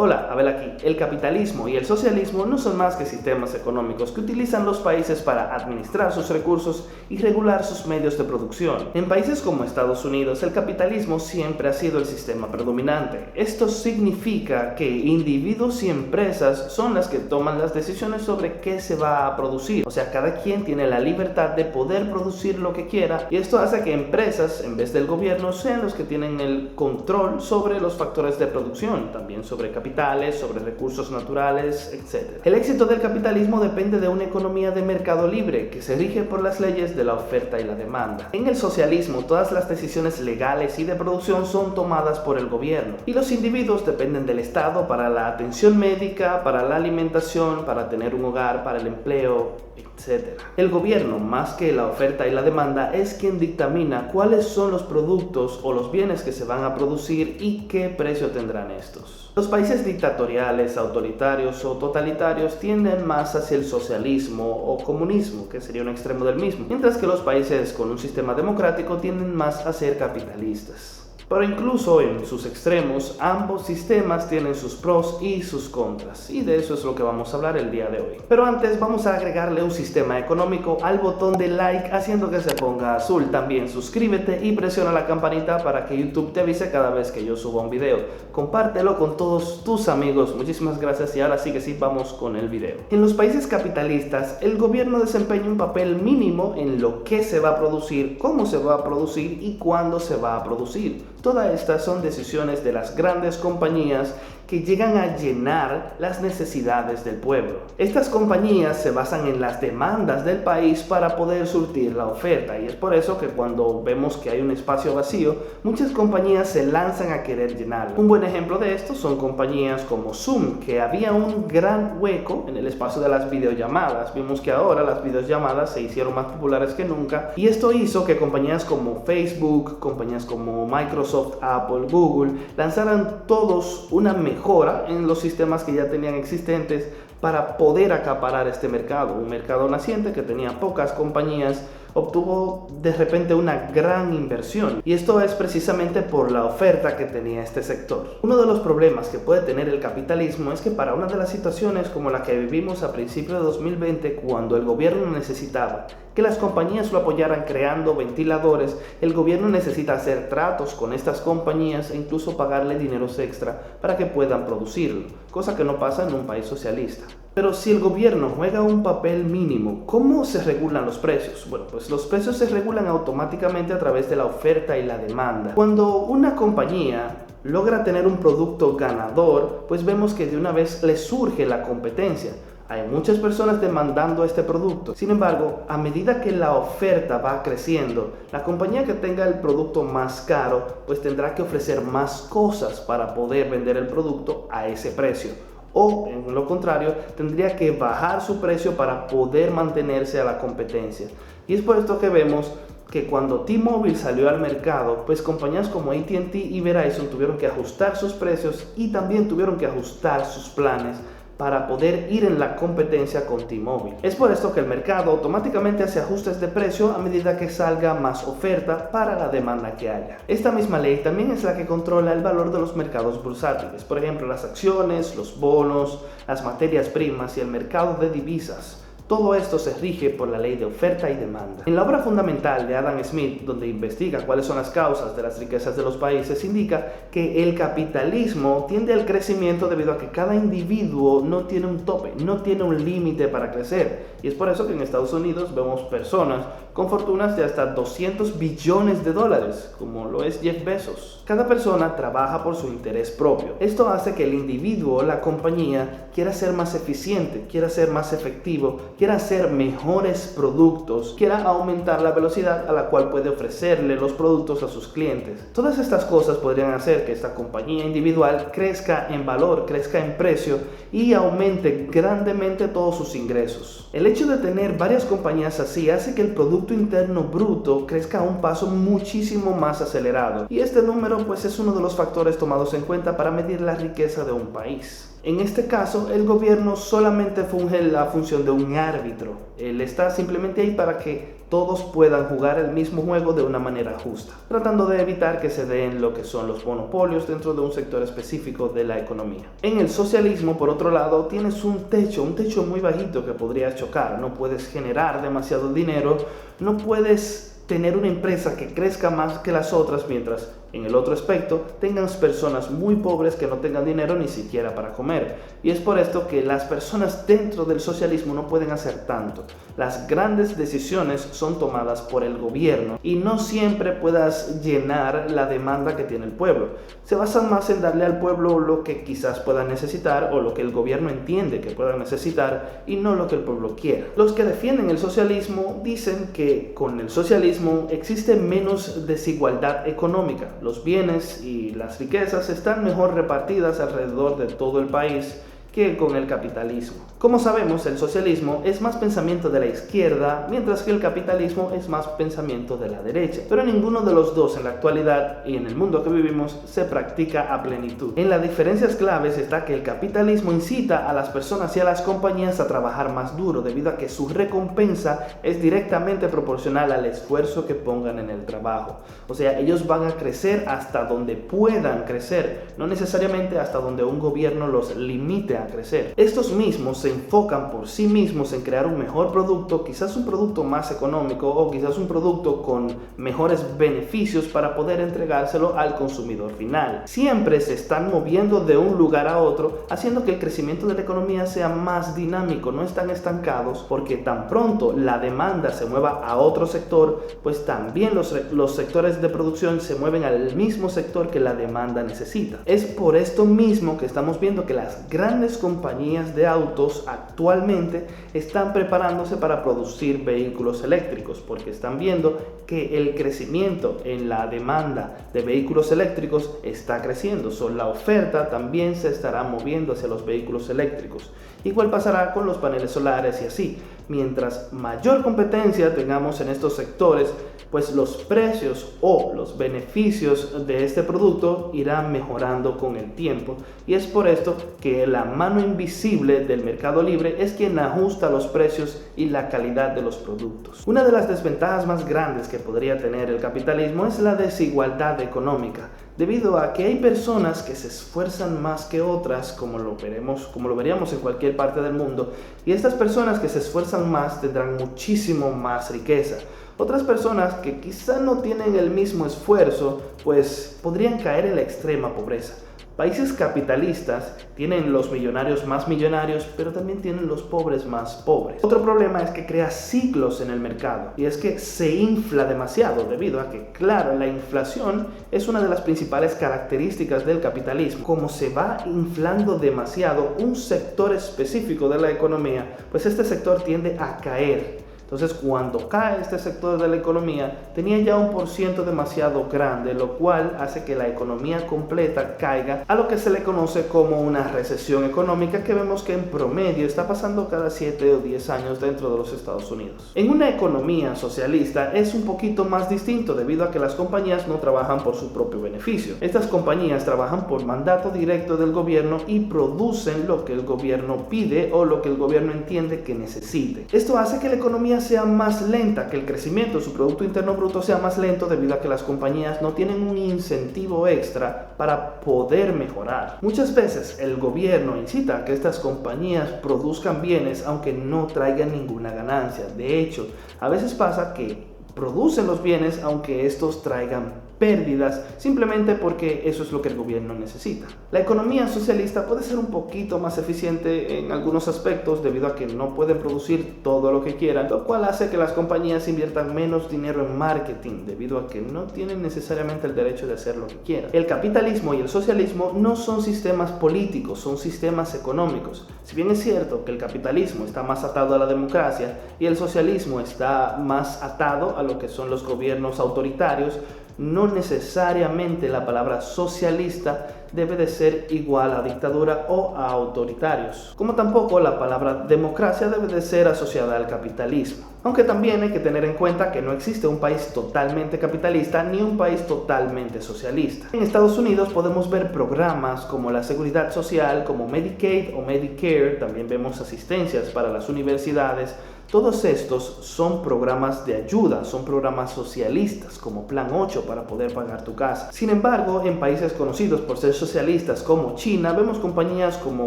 Hola, Abel aquí. El capitalismo y el socialismo no son más que sistemas económicos que utilizan los países para administrar sus recursos y regular sus medios de producción. En países como Estados Unidos, el capitalismo siempre ha sido el sistema predominante. Esto significa que individuos y empresas son las que toman las decisiones sobre qué se va a producir. O sea, cada quien tiene la libertad de poder producir lo que quiera, y esto hace que empresas, en vez del gobierno, sean los que tienen el control sobre los factores de producción, también sobre sobre recursos naturales, etc. El éxito del capitalismo depende de una economía de mercado libre que se rige por las leyes de la oferta y la demanda. En el socialismo, todas las decisiones legales y de producción son tomadas por el gobierno, y los individuos dependen del Estado para la atención médica, para la alimentación, para tener un hogar, para el empleo, etc. El gobierno, más que la oferta y la demanda, es quien dictamina cuáles son los productos o los bienes que se van a producir y qué precio tendrán estos. Los países dictatoriales, autoritarios o totalitarios tienden más hacia el socialismo o comunismo, que sería un extremo del mismo, mientras que los países con un sistema democrático tienden más a ser capitalistas. Pero incluso en sus extremos, ambos sistemas tienen sus pros y sus contras, y de eso es lo que vamos a hablar el día de hoy. Pero antes vamos a agregarle un sistema económico al botón de like, haciendo que se ponga azul. También suscríbete y presiona la campanita para que YouTube te avise cada vez que yo suba un video. Compártelo con todos tus amigos. Muchísimas gracias, y ahora sí que sí, vamos con el video. En los países capitalistas, el gobierno desempeña un papel mínimo en lo que se va a producir, cómo se va a producir y cuándo se va a producir. Todas estas son decisiones de las grandes compañías que llegan a llenar las necesidades del pueblo. Estas compañías se basan en las demandas del país para poder surtir la oferta, y es por eso que cuando vemos que hay un espacio vacío, muchas compañías se lanzan a querer llenarlo. Un buen ejemplo de esto son compañías como Zoom, que había un gran hueco en el espacio de las videollamadas. Vimos que ahora las videollamadas se hicieron más populares que nunca, y esto hizo que compañías como Facebook, compañías como Microsoft, Apple, Google lanzaran todos una mejora en los sistemas que ya tenían existentes para poder acaparar este mercado. Un mercado naciente que tenía pocas compañías obtuvo de repente una gran inversión, y esto es precisamente por la oferta que tenía este sector. Uno de los problemas que puede tener el capitalismo es que para una de las situaciones como la que vivimos a principios de 2020, cuando el gobierno necesitaba que las compañías lo apoyaran creando ventiladores, el gobierno necesita hacer tratos con estas compañías e incluso pagarle dineros extra para que puedan producirlo, cosa que no pasa en un país socialista. Pero si el gobierno juega un papel mínimo, ¿cómo se regulan los precios? Bueno, pues los precios se regulan automáticamente a través de la oferta y la demanda. Cuando una compañía logra tener un producto ganador, pues vemos que de una vez le surge la competencia. Hay muchas personas demandando este producto. Sin embargo, a medida que la oferta va creciendo, la compañía que tenga el producto más caro, pues tendrá que ofrecer más cosas para poder vender el producto a ese precio. O, en lo contrario, tendría que bajar su precio para poder mantenerse a la competencia. Y es por esto que vemos que cuando T-Mobile salió al mercado, pues compañías como AT&T y Verizon tuvieron que ajustar sus precios y también tuvieron que ajustar sus planes para poder ir en la competencia con T-Mobile. Es por esto que el mercado automáticamente hace ajustes de precio a medida que salga más oferta para la demanda que haya. Esta misma ley también es la que controla el valor de los mercados bursátiles, por ejemplo las acciones, los bonos, las materias primas y el mercado de divisas. Todo esto se rige por la ley de oferta y demanda. En la obra fundamental de Adam Smith, donde investiga cuáles son las causas de las riquezas de los países, indica que el capitalismo tiende al crecimiento debido a que cada individuo no tiene un tope, no tiene un límite para crecer. Y es por eso que en Estados Unidos vemos personas con fortunas de hasta 200 billones de dólares, como lo es Jeff Bezos. Cada persona trabaja por su interés propio. Esto hace que el individuo o la compañía quiera ser más eficiente, quiera ser más efectivo, quiera hacer mejores productos, quiera aumentar la velocidad a la cual puede ofrecerle los productos a sus clientes. Todas estas cosas podrían hacer que esta compañía individual crezca en valor, crezca en precio y aumente grandemente todos sus ingresos. El hecho de tener varias compañías así hace que el Producto Interno Bruto crezca a un paso muchísimo más acelerado, y este número pues es uno de los factores tomados en cuenta para medir la riqueza de un país. En este caso, el gobierno solamente funge la función de un árbitro. Él está simplemente ahí para que todos puedan jugar el mismo juego de una manera justa, tratando de evitar que se den lo que son los monopolios dentro de un sector específico de la economía. En el socialismo, por otro lado, tienes un techo muy bajito que podría chocar. No puedes generar demasiado dinero, no puedes tener una empresa que crezca más que las otras, mientras en el otro aspecto tengan personas muy pobres que no tengan dinero ni siquiera para comer. Y es por esto que las personas dentro del socialismo no pueden hacer tanto. Las grandes decisiones son tomadas por el gobierno y no siempre puedas llenar la demanda que tiene el pueblo. Se basan más en darle al pueblo lo que quizás pueda necesitar o lo que el gobierno entiende que pueda necesitar y no lo que el pueblo quiera. Los que defienden el socialismo dicen que con el socialismo existe menos desigualdad económica. Los bienes y las riquezas están mejor repartidas alrededor de todo el país que con el capitalismo. Como sabemos, el socialismo es más pensamiento de la izquierda, mientras que el capitalismo es más pensamiento de la derecha. Pero ninguno de los dos en la actualidad y en el mundo que vivimos se practica a plenitud. En las diferencias claves está que el capitalismo incita a las personas y a las compañías a trabajar más duro, debido a que su recompensa es directamente proporcional al esfuerzo que pongan en el trabajo. O sea, ellos van a crecer hasta donde puedan crecer, no necesariamente hasta donde un gobierno los limite a crecer. Estos mismos se enfocan por sí mismos en crear un mejor producto, quizás un producto más económico o quizás un producto con mejores beneficios para poder entregárselo al consumidor final. Siempre se están moviendo de un lugar a otro, haciendo que el crecimiento de la economía sea más dinámico. No están estancados, porque tan pronto la demanda se mueva a otro sector, pues también los sectores de producción se mueven al mismo sector que la demanda necesita. Es por esto mismo que estamos viendo que las grandes compañías de autos actualmente están preparándose para producir vehículos eléctricos, porque están viendo que el crecimiento en la demanda de vehículos eléctricos está creciendo. La oferta también se estará moviendo hacia los vehículos eléctricos. Igual pasará con los paneles solares y así. Mientras mayor competencia tengamos en estos sectores, pues los precios o los beneficios de este producto irán mejorando con el tiempo. Y es por esto que la mano invisible del mercado libre es quien ajusta los precios y la calidad de los productos. Una de las desventajas más grandes que podría tener el capitalismo es la desigualdad económica, debido a que hay personas que se esfuerzan más que otras, como lo veríamos en cualquier parte del mundo, y estas personas que se esfuerzan más tendrán muchísimo más riqueza. Otras personas que quizá no tienen el mismo esfuerzo, pues podrían caer en la extrema pobreza. Países capitalistas tienen los millonarios más millonarios, pero también tienen los pobres más pobres. Otro problema es que crea ciclos en el mercado, y es que se infla demasiado, debido a que, claro, la inflación es una de las principales características del capitalismo. Como se va inflando demasiado un sector específico de la economía, pues este sector tiende a caer. Entonces, cuando cae este sector de la economía, tenía ya un % demasiado grande, lo cual hace que la economía completa caiga a lo que se le conoce como una recesión económica, que vemos que en promedio está pasando cada 7 o 10 años dentro de los Estados Unidos. En una economía socialista es un poquito más distinto, debido a que las compañías no trabajan por su propio beneficio. Estas compañías trabajan por mandato directo del gobierno y producen lo que el gobierno pide o lo que el gobierno entiende que necesite. Esto hace que la economía sea más lenta, que el crecimiento de su Producto Interno Bruto sea más lento, debido a que las compañías no tienen un incentivo extra para poder mejorar. Muchas veces el gobierno incita a que estas compañías produzcan bienes aunque no traigan ninguna ganancia. De hecho, a veces pasa que producen los bienes aunque estos traigan pérdidas, simplemente porque eso es lo que el gobierno necesita. La economía socialista puede ser un poquito más eficiente en algunos aspectos, debido a que no pueden producir todo lo que quieran, lo cual hace que las compañías inviertan menos dinero en marketing, debido a que no tienen necesariamente el derecho de hacer lo que quieran. El capitalismo y el socialismo no son sistemas políticos, son sistemas económicos. Si bien es cierto que el capitalismo está más atado a la democracia y el socialismo está más atado a lo que son los gobiernos autoritarios, no necesariamente la palabra socialista debe de ser igual a dictadura o a autoritarios, como tampoco la palabra democracia debe de ser asociada al capitalismo. Aunque también hay que tener en cuenta que no existe un país totalmente capitalista ni un país totalmente socialista. En Estados Unidos podemos ver programas como la seguridad social, como Medicaid o Medicare, también vemos asistencias para las universidades. Todos estos son programas de ayuda, son programas socialistas como Plan 8 para poder pagar tu casa. Sin embargo, en países conocidos por ser socialistas como China, vemos compañías como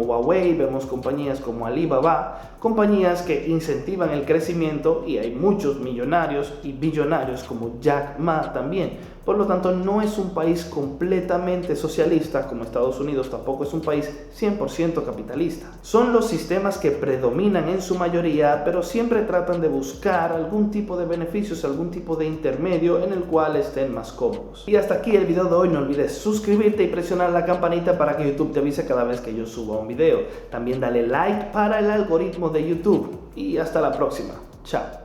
Huawei, vemos compañías como Alibaba, compañías que incentivan el crecimiento y hay muchos millonarios y billonarios como Jack Ma también. Por lo tanto, no es un país completamente socialista como Estados Unidos, tampoco es un país 100% capitalista. Son los sistemas que predominan en su mayoría, pero siempre tratan de buscar algún tipo de beneficios, algún tipo de intermedio en el cual estén más cómodos. Y hasta aquí el video de hoy. No olvides suscribirte y presionar la campanita para que YouTube te avise cada vez que yo suba un video. También dale like para el algoritmo de YouTube. Y hasta la próxima. Chao.